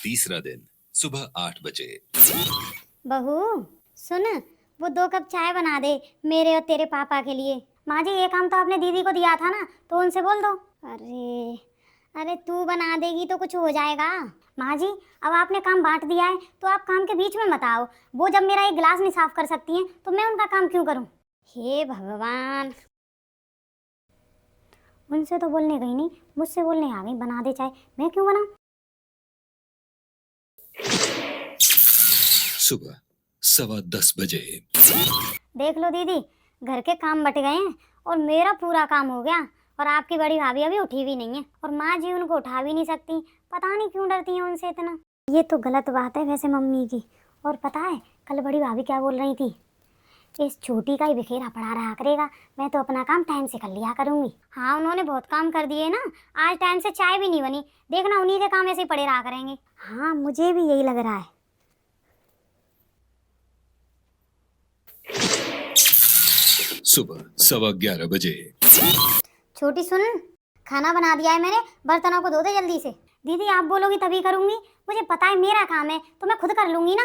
तीसरा दिन सुबह 8 बजे। बहू सुन, वो 2 कप चाय बना दे मेरे और तेरे पापा के लिए। माँ जी ये काम तो आपने दीदी को दिया था ना, तो उनसे बोल दो। अरे अरे तू बना देगी तो कुछ हो जाएगा। माँ जी अब आपने काम बांट दिया है तो आप काम के बीच में मत आओ। वो जब मेरा एक गिलास नहीं साफ कर सकती हैं तो मैं उनका काम क्यों करूँ। हे भगवान, उनसे तो बोलने गई नहीं, मुझसे बोलने आ गई बना दे चाय। मैं क्यों बनाऊं। सुबह 10:15 बजे। देख लो दीदी, घर के काम बट गए हैं और मेरा पूरा काम हो गया, और आपकी बड़ी भाभी अभी उठी भी नहीं है, और माँ जी उनको उठा भी नहीं सकती। पता नहीं क्यों डरती हैं उनसे इतना। ये तो गलत बात है वैसे मम्मी की। और पता है कल बड़ी भाभी क्या बोल रही थी, इस छोटी का ही बिखेरा पड़ा रहा करेगा, मैं तो अपना काम टाइम से कर लिया करूंगी। हाँ उन्होंने बहुत काम कर दिए ना, आज टाइम से चाय भी नहीं बनी, देखना उन्हीं के काम ऐसे ही पड़े रहा करेंगे। हाँ मुझे भी यही लग रहा है। सुबह 11:15 बजे। छोटी सुन, खाना बना दिया है मैंने, बर्तनों को धो दे जल्दी से। दीदी आप बोलोगी तभी करूंगी, मुझे पता है मेरा काम है तो मैं खुद कर लूंगी ना।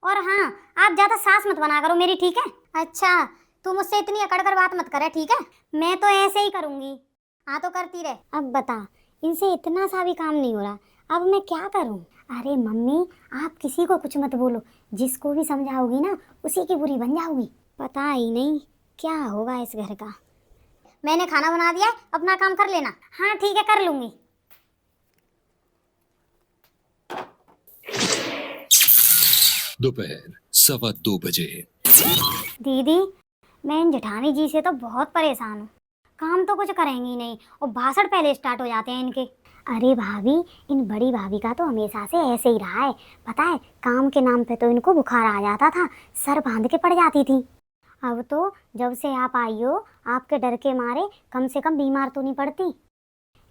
और हाँ आप ज्यादा सास मत बना करो मेरी, ठीक है। अच्छा तू मुझसे इतनी अकड़ कर बात मत करे, ठीक है। मैं तो ऐसे ही करूंगी। हाँ तो करती रहे। अब बता, इनसे इतना सा भी काम नहीं हो रहा, अब मैं क्या करूं। अरे मम्मी आप किसी को कुछ मत बोलो, जिसको भी समझाओगी ना उसी की बुरी बन जाओगी। पता ही नहीं क्या होगा इस घर का। मैंने खाना बना दिया, अपना काम कर लेना। हाँ ठीक है कर लूंगी। दोपहर 2:15 बजे। दीदी मैं इन जेठानी जी से तो बहुत परेशान हूँ, काम तो कुछ करेंगी नहीं और भाषण पहले स्टार्ट हो जाते हैं इनके। अरे भाभी, इन बड़ी भाभी का तो हमेशा से ऐसे ही रहा है। पता है काम के नाम पे तो इनको बुखार आ जाता था, सर बांध के पड़ जाती थी। अब तो जब से आप आई हो, आपके डर के मारे कम से कम बीमार तो नहीं पड़ती।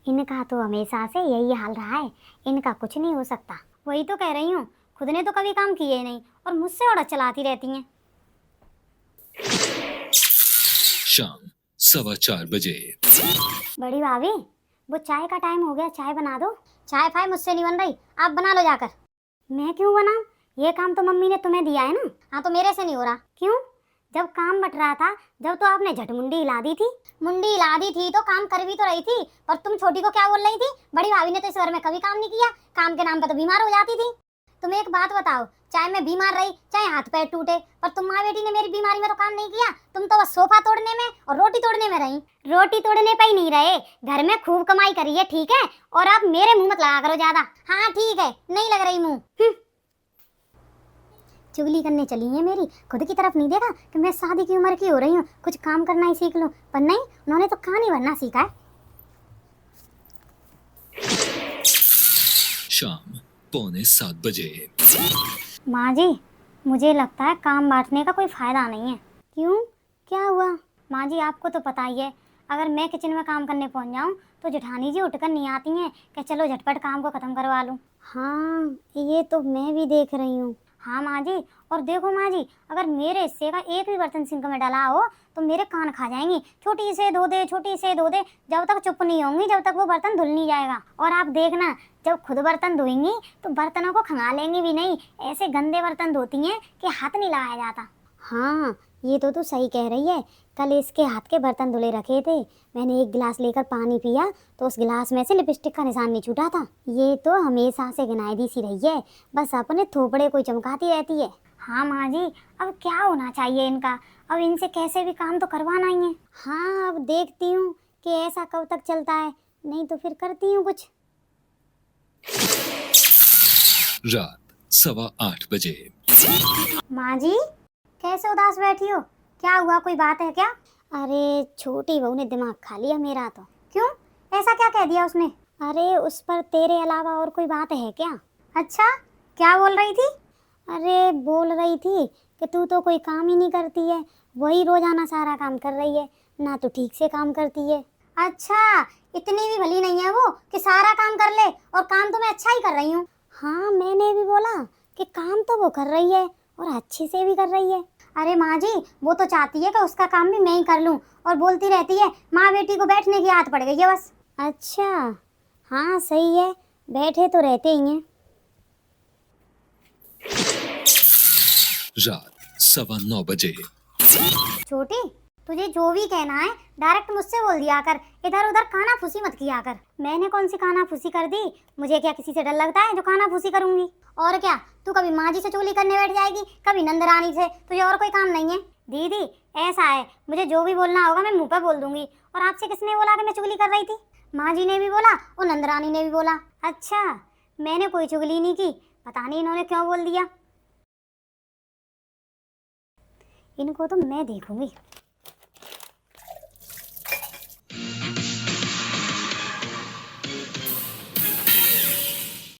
इनका तो हमेशा से यही हाल रहा है, इनका कुछ नहीं हो सकता। वही तो कह रही हूँ, खुद ने तो कभी काम किए नहीं और मुझसे ऑर्डर चलाती रहती हैं। शाम 4:15 बजे। बड़ी भाभी वो चाय का टाइम हो गया, चाय बना दो। चाय फाय मुझसे नहीं बन रही, आप बना लो जाकर। मैं क्यों बनाऊं, ये काम तो मम्मी ने तुम्हें दिया है ना। हाँ तो मेरे से नहीं हो रहा क्यों। जब काम बट रहा था, जब तो आपने झट मुंडी हिला दी थी। मुंडी हिला दी थी तो काम कर भी तो रही थी, पर तुम छोटी को क्या बोल रही थी, बड़ी भाभी ने तो इस घर में कभी काम नहीं किया, काम के नाम पे तो बीमार हो जाती थी। तुम एक बात बताओ, चाहे मैं बीमार रही चाहे हाथ पैर टूटे, पर तुम माँ बेटी ने मेरी बीमारी में तो काम नहीं किया। तुम तो बस सोफा तोड़ने में और रोटी तोड़ने में रही। रोटी तोड़ने पे ही नहीं रहे, घर में खूब कमाई करी है, ठीक है। और आप मेरे मुंह मत लगा करो ज्यादा। हाँ ठीक है, नहीं लग रही मुंह। चुगली करने चली है मेरी, खुद की तरफ नहीं देखा कि मैं शादी की उम्र की हो रही हूँ, कुछ काम करना ही सीख लूं। पर नहीं, उन्होंने तो कहानी बनना सीखा है। शाम 6:45 बजे। माँ जी मुझे लगता है काम बांटने का कोई फायदा नहीं है। क्यों, क्या हुआ। माँ जी आपको तो पता ही है, अगर मैं किचन में काम करने पहुँच जाऊँ तो जेठानी जी उठकर नहीं आती हैं कि चलो झटपट काम को ख़त्म करवा लूँ। हाँ ये तो मैं भी देख रही हूँ। हाँ माँ जी, और देखो माँ जी, अगर मेरे हिस्से का एक भी बर्तन सिंक में डाला हो तो मेरे कान खा जाएंगी। छोटी से धो दे, छोटी से धो दे, जब तक चुप नहीं होंगी जब तक वो बर्तन धुल नहीं जाएगा। और आप देखना, जब खुद बर्तन धोएंगी तो बर्तनों को खंगालेंगी भी नहीं, ऐसे गंदे बर्तन धोती हैं कि हाथ नहीं लगाया जाता। हाँ ये तो तू सही कह रही है, कल इसके हाथ के बर्तन धुले रखे थे, मैंने एक गिलास लेकर पानी पिया तो उस गिलास में से लिपस्टिक का निशान नहीं छूटा था। ये तो हमेशा से गिनायदी सी रही है, बस अपने थोपड़े को चमकाती रहती है। हाँ माँ जी, अब क्या होना चाहिए इनका, अब इनसे कैसे भी काम तो करवाना ही है। हाँ अब देखती हूँ कि ऐसा कब तक चलता है, नहीं तो फिर करती हूँ कुछ। रात 8:15 बजे। माँ जी कैसे उदास बैठी हो, क्या हुआ, कोई बात है क्या। अरे छोटी बहू ने दिमाग खा लिया मेरा तो। क्यों, ऐसा क्या कह दिया उसने। अरे उस पर तेरे अलावा और कोई बात है क्या। अच्छा क्या बोल रही थी। अरे बोल रही थी कि तू तो कोई काम ही नहीं करती है, वही रोजाना सारा काम कर रही है, ना तो ठीक से काम करती है। अच्छा इतनी भी भली नहीं है वो कि सारा काम कर ले, और काम तो मैं अच्छा ही कर रही हूँ। हाँ मैंने भी बोला कि काम तो वो कर रही है और अच्छे से भी कर रही है। अरे माँ जी वो तो चाहती है कि उसका काम भी मैं ही कर लूँ, और बोलती रहती है माँ बेटी को बैठने की आदत पड़ गई है बस। अच्छा हाँ सही है, बैठे तो रहते ही हैं। रात 9:15 छोटी, तुझे जो भी कहना है डायरेक्ट मुझसे बोल दिया कर, इधर उधर काना फूसी मत किया कर। मैंने कौन सी काना फूसी कर दी? मुझे क्या किसी से डर लगता है जो काना फूसी करूंगी? और क्या, तू कभी माँ जी से चुगली करने बैठ जाएगी, कभी नंदरानी से, तुझे और कोई काम नहीं है? दीदी ऐसा है, मुझे जो भी बोलना होगा मैं मुंह पे बोल दूंगी। और आपसे किसने बोला कि मैं चुगली कर रही थी? माँ जी ने भी बोला और नंदरानी ने भी बोला। अच्छा, मैंने कोई चुगली नहीं की, पता नहीं इन्होंने क्यों बोल दिया। इनको तो मैं देखूंगी।